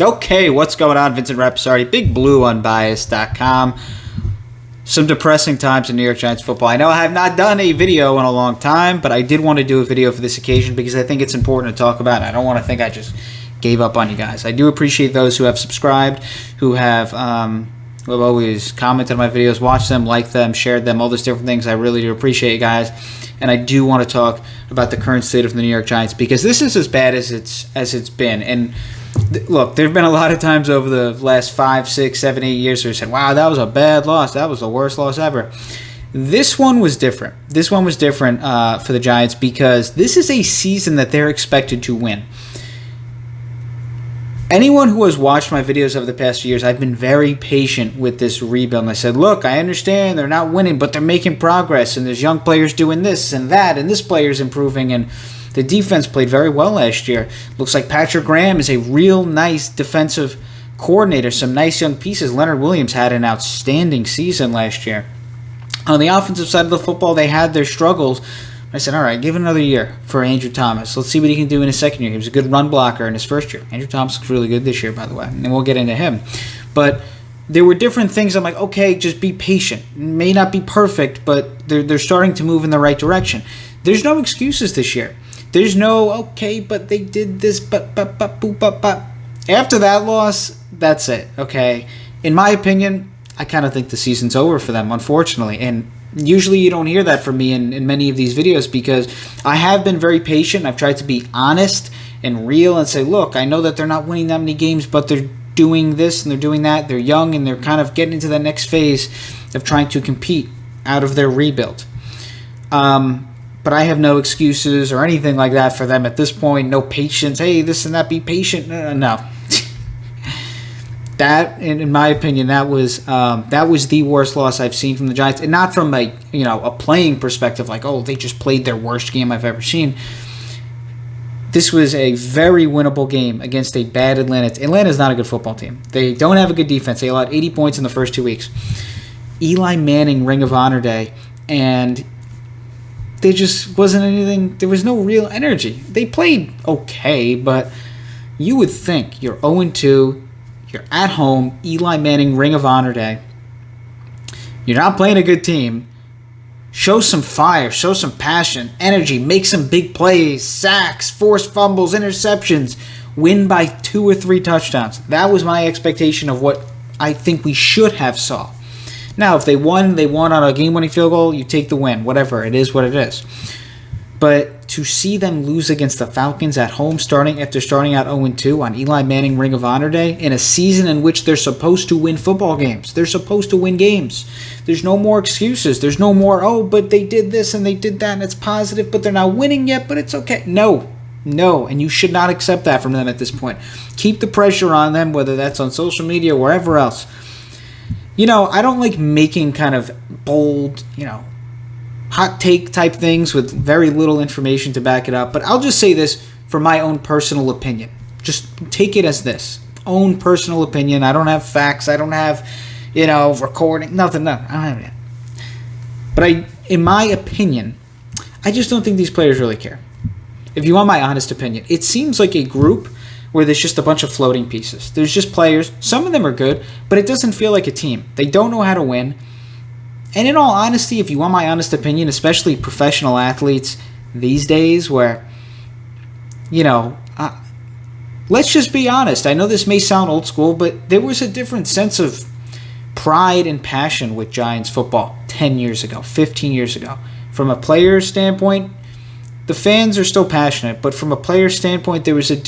Okay, what's going on? Vincent Rapsardi, BigBlueUnbiased.com. Some depressing times in New York Giants football. I know I have not done a video in a long time, but I did want to do a video for this occasion because I think it's important to talk about. I don't want to think I just gave up on you guys. I do appreciate those who have subscribed, who have always commented on my videos, watched them, liked them, shared them, all those different things. I really do appreciate you guys. And I do want to talk about the current state of the New York Giants because this is as bad as it's been. And look, there have been a lot of times over the last 5, 6, 7, 8 years where you said, wow, that was a bad loss. That was the worst loss ever. This one was different. This one was different for the Giants because this is a season that they're expected to win. Anyone who has watched my videos over the past few years, I've been very patient with this rebuild. And I said, look, I understand they're not winning, but they're making progress. And there's young players doing this and that, and this player's improving. And the defense played very well last year. Looks like Patrick Graham is a real nice defensive coordinator. Some nice young pieces. Leonard Williams had an outstanding season last year. On the offensive side of the football, they had their struggles. I said, all right, give it another year for Andrew Thomas. Let's see what he can do in his second year. He was a good run blocker in his first year. Andrew Thomas looks really good this year, by the way, and we'll get into him. But there were different things. I'm like, okay, just be patient. It may not be perfect, but they're starting to move in the right direction. There's no excuses this year. There's no, okay, but they did this, but. After that loss, that's it, okay? In my opinion, I kind of think the season's over for them, unfortunately, and usually you don't hear that from me in many of these videos because I have been very patient. I've tried to be honest and real and say, look, I know that they're not winning that many games, but they're doing this and they're doing that. They're young and they're kind of getting into that next phase of trying to compete out of their rebuild. But I have no excuses or anything like that for them at this point. No patience. Hey, this and that, be patient. No. That, in my opinion, that was the worst loss I've seen from the Giants, and not from a playing perspective, like, oh, they just played their worst game I've ever seen. This was a very winnable game against a bad Atlanta. Atlanta's not a good football team. They don't have a good defense. They allowed 80 points in the first 2 weeks. Eli Manning Ring of Honor Day, and there just wasn't anything. There was no real energy. They played okay, but you would think you're 0-2. You're at home, Eli Manning Ring of Honor Day. You're not playing a good team. Show some fire, show some passion, energy, make some big plays, sacks, forced fumbles, interceptions, win by 2 or 3 touchdowns. That was my expectation of what I think we should have saw. Now, if they won on a game-winning field goal, you take the win. Whatever, it is what it is. But to see them lose against the Falcons at home after starting out 0-2 on Eli Manning Ring of Honor Day in a season in which they're supposed to win football games. They're supposed to win games. There's no more excuses. There's no more, oh, but they did this and they did that and it's positive, but they're not winning yet, but it's okay. No, and you should not accept that from them at this point. Keep the pressure on them, whether that's on social media or wherever else. I don't like making kind of bold, hot take type things with very little information to back it up. But I'll just say this for my own personal opinion. Just take it as this. Own personal opinion. I don't have facts. I don't have, recording. Nothing. I don't have that. But in my opinion, I just don't think these players really care. If you want my honest opinion, it seems like a group where there's just a bunch of floating pieces. There's just players. Some of them are good, but it doesn't feel like a team. They don't know how to win. And in all honesty, if you want my honest opinion, especially professional athletes these days where, let's just be honest. I know this may sound old school, but there was a different sense of pride and passion with Giants football 10 years ago, 15 years ago. From a player's standpoint, the fans are still passionate, but from a player's standpoint, there was just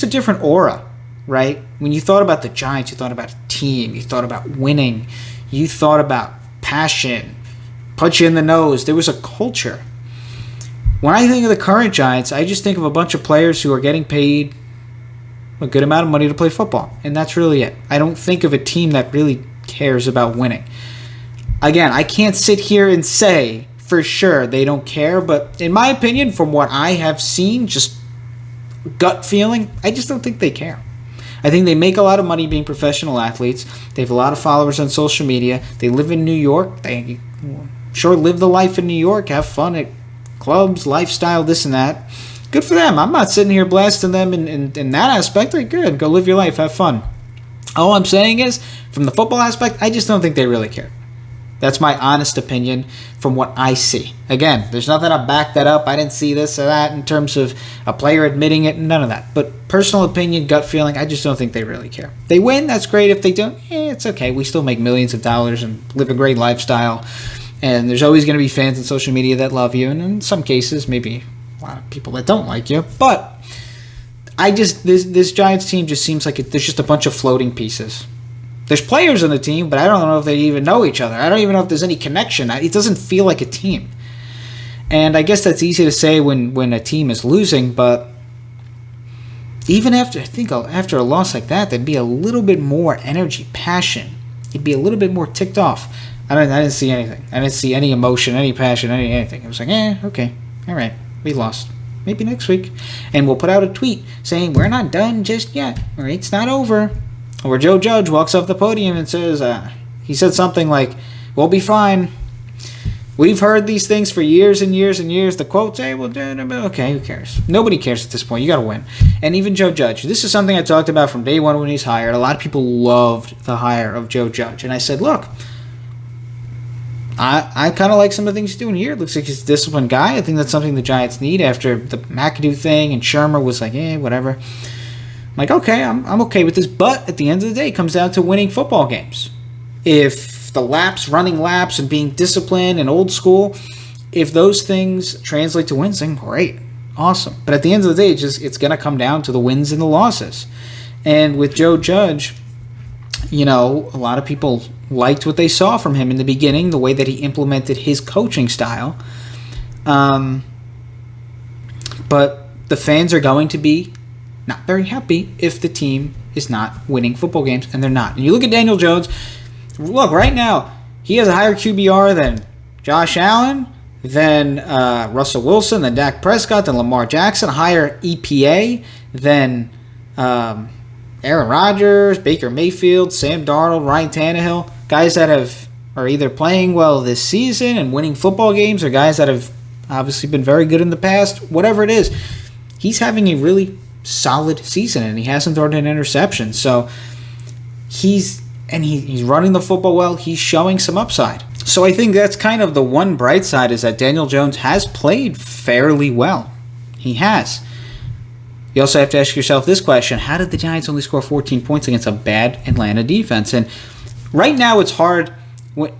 a different aura, right? When you thought about the Giants, you thought about a team, you thought about winning, you thought about passion, punch you in the nose. There was a culture. When I think of the current Giants, I just think of a bunch of players who are getting paid a good amount of money to play football, and that's really it. I don't think of a team that really cares about winning. Again, I can't sit here and say for sure they don't care, but in my opinion, from what I have seen, just gut feeling, I just don't think they care. I think they make a lot of money being professional athletes. They have a lot of followers on social media. They live in New York. They sure live the life in New York, have fun at clubs, lifestyle, this and that. Good for them. I'm not sitting here blasting them in that aspect. Like, good. Go live your life. Have fun. All I'm saying is, from the football aspect, I just don't think they really care. That's my honest opinion from what I see. Again, there's nothing to back that up. I didn't see this or that in terms of a player admitting it, none of that. But personal opinion, gut feeling, I just don't think they really care. They win, that's great. If they don't, it's okay. We still make millions of dollars and live a great lifestyle. And there's always going to be fans on social media that love you. And in some cases, maybe a lot of people that don't like you. But this Giants team just seems like there's just a bunch of floating pieces. There's players on the team, but I don't know if they even know each other. I don't even know if there's any connection. It doesn't feel like a team. And I guess that's easy to say when a team is losing, but even after a loss like that, there'd be a little bit more energy, passion. You'd be a little bit more ticked off. I didn't see anything. I didn't see any emotion, any passion, anything. It was like, okay, all right, we lost. Maybe next week. And we'll put out a tweet saying, we're not done just yet, or it's not over. Or Joe Judge walks off the podium and says, he said something like, we'll be fine. We've heard these things for years and years and years. The quotes, hey, well, okay, who cares? Nobody cares at this point. You got to win. And even Joe Judge. This is something I talked about from day one when he's hired. A lot of people loved the hire of Joe Judge. And I said, look, I kind of like some of the things he's doing here. It looks like he's a disciplined guy. I think that's something the Giants need after the McAdoo thing. And Shermer was like, whatever. I'm like, okay, I'm okay with this, but at the end of the day, it comes down to winning football games. If the running laps and being disciplined and old school, if those things translate to wins, then great, awesome. But at the end of the day, it's going to come down to the wins and the losses. And with Joe Judge, a lot of people liked what they saw from him in the beginning, the way that he implemented his coaching style. But the fans are going to be not very happy if the team is not winning football games, and they're not. And you look at Daniel Jones, look, right now, he has a higher QBR than Josh Allen, than Russell Wilson, than Dak Prescott, than Lamar Jackson, higher EPA than Aaron Rodgers, Baker Mayfield, Sam Darnold, Ryan Tannehill, guys that are either playing well this season and winning football games, or guys that have obviously been very good in the past, whatever it is. He's having a really solid season, and he hasn't thrown an interception. So he's running the football well. He's showing some upside. So I think that's kind of the one bright side, is that Daniel Jones has played fairly well. He has. You also have to ask yourself this question: how did the Giants only score 14 points against a bad Atlanta defense? And right now it's hard.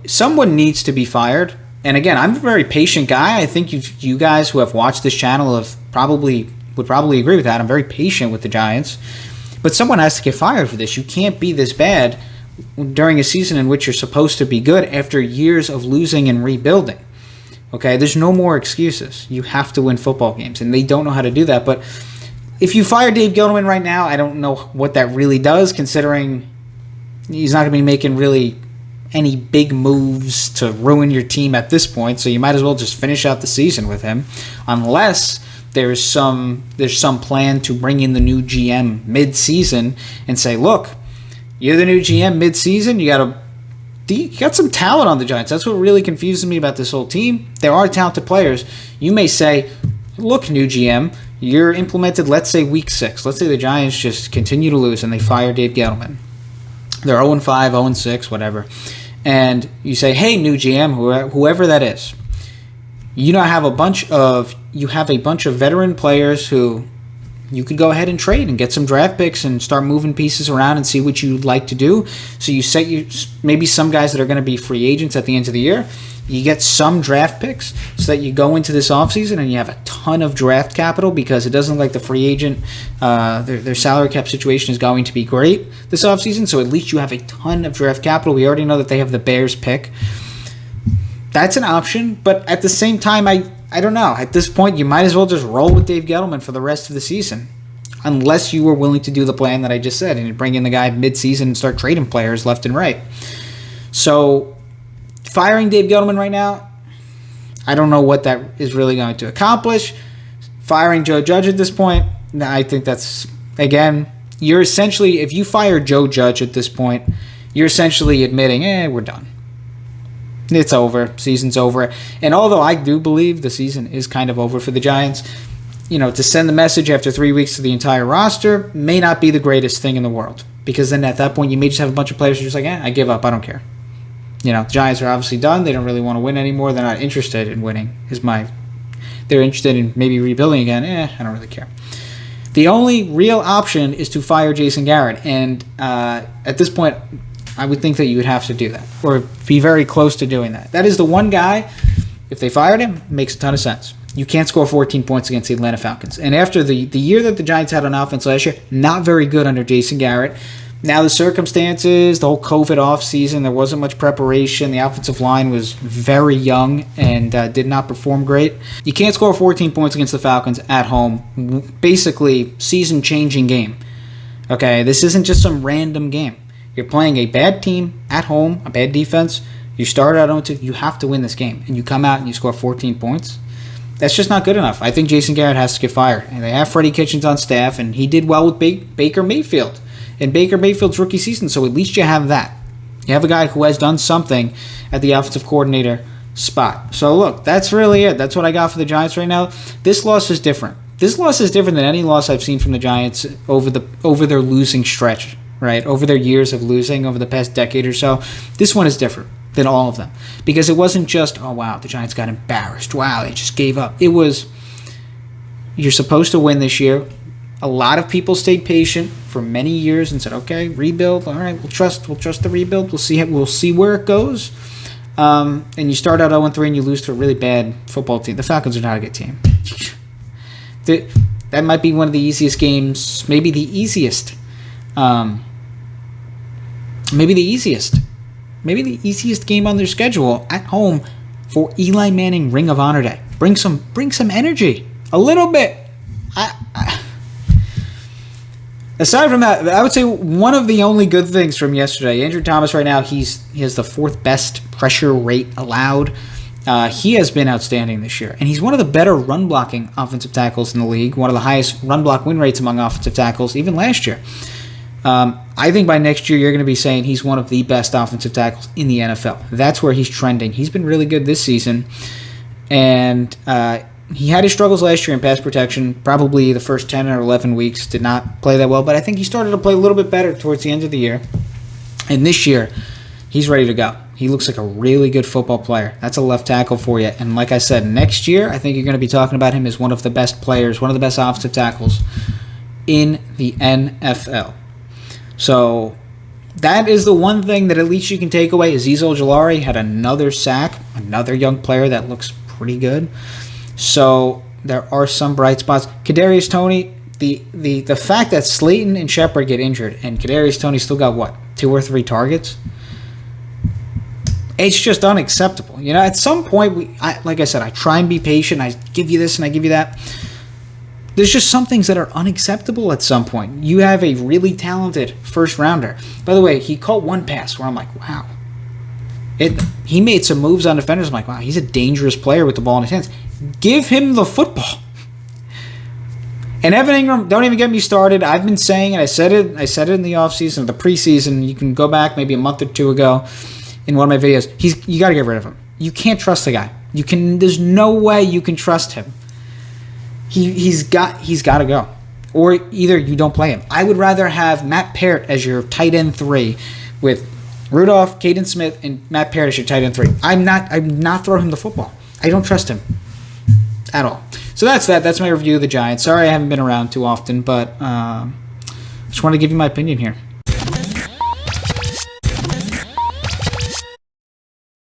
Someone needs to be fired. And again, I'm a very patient guy. I think you guys who have watched this channel would probably agree with that. I'm very patient with the Giants. But someone has to get fired for this. You can't be this bad during a season in which you're supposed to be good after years of losing and rebuilding. Okay, there's no more excuses. You have to win football games, and they don't know how to do that. But if you fire Dave Gettleman right now, I don't know what that really does, considering he's not going to be making really any big moves to ruin your team at this point. So you might as well just finish out the season with him, unless there's some plan to bring in the new GM mid-season and say, look, you're the new GM mid-season. You got some talent on the Giants. That's what really confuses me about this whole team. There are talented players. You may say, look, new GM, you're implemented, let's say, week 6. Let's say the Giants just continue to lose and they fire Dave Gettleman. They're 0-5, 0-6, whatever. And you say, hey, new GM, whoever that is, you have a bunch of veteran players who you could go ahead and trade and get some draft picks and start moving pieces around and see what you'd like to do. So you set maybe some guys that are going to be free agents at the end of the year. You get some draft picks so that you go into this offseason and you have a ton of draft capital, because it doesn't look like the free agent, their salary cap situation is going to be great this offseason. So at least you have a ton of draft capital. We already know that they have the Bears pick. That's an option, but at the same time, I don't know. At this point, you might as well just roll with Dave Gettleman for the rest of the season, unless you were willing to do the plan that I just said and bring in the guy mid-season and start trading players left and right. So firing Dave Gettleman right now, I don't know what that is really going to accomplish. Firing Joe Judge at this point, I think that's, again, you're essentially, if you fire Joe Judge at this point, you're essentially admitting, we're done. It's over. Season's over. And although I do believe the season is kind of over for the Giants, to send the message after 3 weeks to the entire roster may not be the greatest thing in the world. Because then at that point, you may just have a bunch of players who are just like, I give up. I don't care. The Giants are obviously done. They don't really want to win anymore. They're not interested in winning. They're interested in maybe rebuilding again. I don't really care. The only real option is to fire Jason Garrett. And at this point, I would think that you would have to do that. Or be very close to doing that. That is the one guy, if they fired him, makes a ton of sense. You can't score 14 points against the Atlanta Falcons. And after the year that the Giants had on offense last year, not very good under Jason Garrett. Now the circumstances, the whole COVID offseason, there wasn't much preparation. The offensive line was very young and did not perform great. You can't score 14 points against the Falcons at home. Basically, season-changing game. Okay, this isn't just some random game. You're playing a bad team at home, a bad defense. You start out 0-2. You have to win this game. And you come out and you score 14 points. That's just not good enough. I think Jason Garrett has to get fired. And they have Freddie Kitchens on staff, and he did well with Baker Mayfield in Baker Mayfield's rookie season, so at least you have that. You have a guy who has done something at the offensive coordinator spot. So look, that's really it. That's what I got for the Giants right now. This loss is different. This loss is different than any loss I've seen from the Giants over their losing stretch, right? Over their years of losing over the past decade or so. This one is different than all of them. Because it wasn't just, oh wow, the Giants got embarrassed. Wow, they just gave up. It was, you're supposed to win this year. A lot of people stayed patient for many years and said, okay, rebuild. All right, we'll trust the rebuild. We'll see where it goes. And you start out 0-3 and you lose to a really bad football team. The Falcons are not a good team. That might be one of the easiest games, maybe the easiest. Maybe the easiest game on their schedule at home for Eli Manning Ring of Honor Day. Bring some energy, a little bit. Aside from that, I would say one of the only good things from yesterday, Andrew Thomas right now, he has the 4th best pressure rate allowed. He has been outstanding this year, and he's one of the better run-blocking offensive tackles in the league, one of the highest run-block win rates among offensive tackles, even last year. I think by next year, you're going to be saying he's one of the best offensive tackles in the NFL. That's where he's trending. He's been really good this season, and he had his struggles last year in pass protection. Probably the first 10 or 11 weeks did not play that well, but I think he started to play a little bit better towards the end of the year. And this year, he's ready to go. He looks like a really good football player. That's a left tackle for you. And like I said, next year, I think you're going to be talking about him as one of the best players, one of the best offensive tackles in the NFL. So that is the one thing that at least you can take away. Azeez Ojulari had another sack, another young player that looks pretty good. So there are some bright spots. Kadarius Toney, the fact that Slayton and Shepard get injured and Kadarius Toney still got 2 or 3 targets, it's just unacceptable. At some point, like I said, I try and be patient. I give you this and I give you that. There's just some things that are unacceptable at some point. You have a really talented first rounder. By the way, he caught one pass where I'm like, wow. He made some moves on defenders. I'm like, wow, he's a dangerous player with the ball in his hands. Give him the football. And Evan Ingram, don't even get me started. I've been saying it. I said it in the offseason, the preseason. You can go back maybe a month or 2 ago in one of my videos. You got to get rid of him. You can't trust the guy. There's no way you can trust him. He's got to go. Or either you don't play him. I would rather have Matt Parrott as your tight end 3 with Rudolph, Caden Smith, and Matt Parrott as your tight end 3. I'm not throwing him the football. I don't trust him at all. So that's that. That's my review of the Giants. Sorry I haven't been around too often, but just want to give you my opinion here.